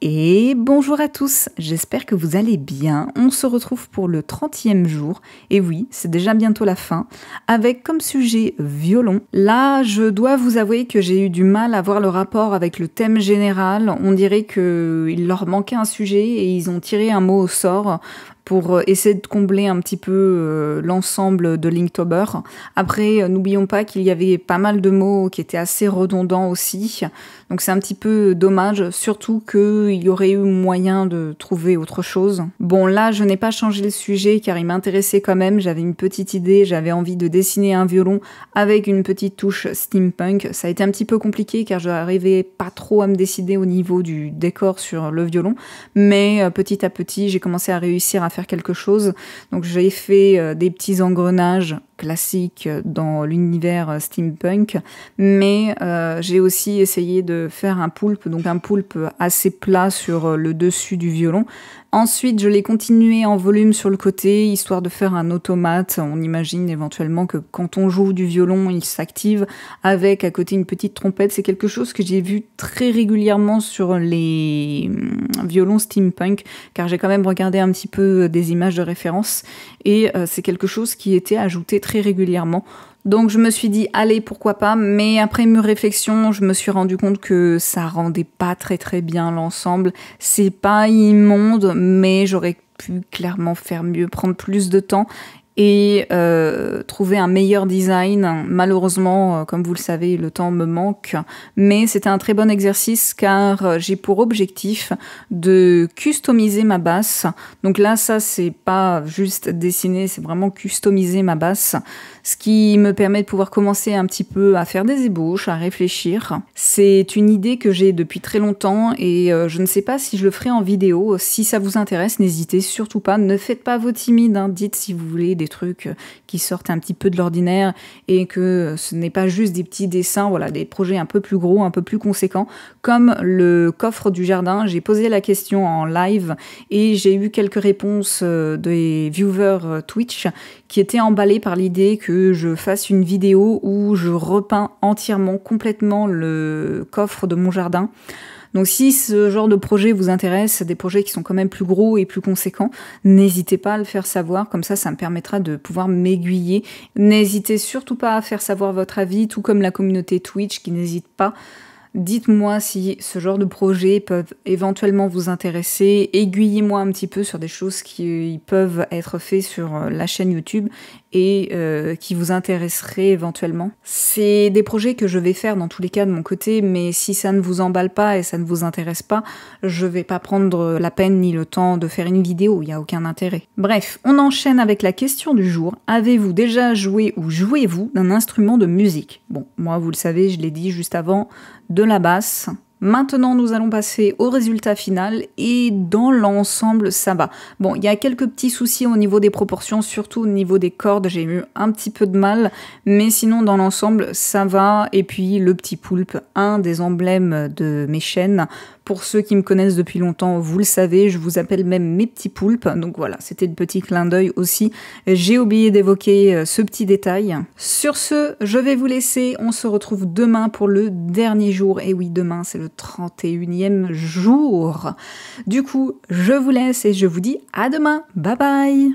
Et bonjour à tous, j'espère que vous allez bien. On se retrouve pour le 30e jour, et oui, c'est déjà bientôt la fin, avec comme sujet violon. Là, je dois vous avouer que j'ai eu du mal à voir le rapport avec le thème général. On dirait qu'il leur manquait un sujet et ils ont tiré un mot au sort pour essayer de combler un petit peu l'ensemble de Linktober. Après, n'oublions pas qu'il y avait pas mal de mots qui étaient assez redondants aussi, donc c'est un petit peu dommage, surtout qu'il y aurait eu moyen de trouver autre chose. Bon, là, je n'ai pas changé le sujet car il m'intéressait quand même, j'avais une petite idée, j'avais envie de dessiner un violon avec une petite touche steampunk. Ça a été un petit peu compliqué car je n'arrivais pas trop à me décider au niveau du décor sur le violon, mais petit à petit, j'ai commencé à réussir à faire quelque chose. Donc j'ai fait des petits engrenages classiques dans l'univers steampunk, mais j'ai aussi essayé de faire un poulpe, donc un poulpe assez plat sur le dessus du violon. Ensuite, je l'ai continué en volume sur le côté, histoire de faire un automate. On imagine éventuellement que quand on joue du violon, il s'active avec à côté une petite trompette. C'est quelque chose que j'ai vu très régulièrement sur les violons steampunk, car j'ai quand même regardé un petit peu des images de référence, et c'est quelque chose qui était ajouté très régulièrement. Donc je me suis dit, allez, pourquoi pas, mais après une réflexion, je me suis rendu compte que ça rendait pas très bien l'ensemble. C'est pas immonde, mais j'aurais pu clairement faire mieux, prendre plus de temps et trouver un meilleur design. Malheureusement, comme vous le savez, le temps me manque, mais c'était un très bon exercice car j'ai pour objectif de customiser ma basse. Donc là, ça, c'est pas juste dessiner, c'est vraiment customiser ma basse, ce qui me permet de pouvoir commencer un petit peu à faire des ébauches, à réfléchir. C'est une idée que j'ai depuis très longtemps et je ne sais pas si je le ferai en vidéo. Si ça vous intéresse, n'hésitez surtout pas, ne faites pas vos timides, hein. Dites si vous voulez des trucs qui sortent un petit peu de l'ordinaire et que ce n'est pas juste des petits dessins, voilà, des projets un peu plus gros, un peu plus conséquents, comme le coffre du jardin. J'ai posé la question en live et j'ai eu quelques réponses des viewers Twitch qui étaient emballés par l'idée que je fasse une vidéo où je repeins entièrement, complètement le coffre de mon jardin. Donc si ce genre de projet vous intéresse, des projets qui sont quand même plus gros et plus conséquents, n'hésitez pas à le faire savoir, comme ça me permettra de pouvoir m'aiguiller. N'hésitez surtout pas à faire savoir votre avis, tout comme la communauté Twitch qui n'hésite pas. Dites-moi si ce genre de projets peuvent éventuellement vous intéresser, aiguillez-moi un petit peu sur des choses qui peuvent être faites sur la chaîne YouTube et qui vous intéresseraient éventuellement. C'est des projets que je vais faire dans tous les cas de mon côté, mais si ça ne vous emballe pas et ça ne vous intéresse pas, je vais pas prendre la peine ni le temps de faire une vidéo, il n'y a aucun intérêt. Bref, on enchaîne avec la question du jour. Avez-vous déjà joué ou jouez-vous d'un instrument de musique? Bon, moi vous le savez, je l'ai dit juste avant, de la basse. Maintenant, nous allons passer au résultat final et dans l'ensemble, ça va. Bon, il y a quelques petits soucis au niveau des proportions, surtout au niveau des cordes, j'ai eu un petit peu de mal, mais sinon, dans l'ensemble, ça va. Et puis, le petit poulpe, un des emblèmes de mes chaînes. Pour ceux qui me connaissent depuis longtemps, vous le savez, je vous appelle même mes petits poulpes. Donc voilà, c'était le petit clin d'œil aussi. J'ai oublié d'évoquer ce petit détail. Sur ce, je vais vous laisser. On se retrouve demain pour le dernier jour. Et oui, demain, c'est le 31e jour. Du coup, je vous laisse et je vous dis à demain. Bye bye!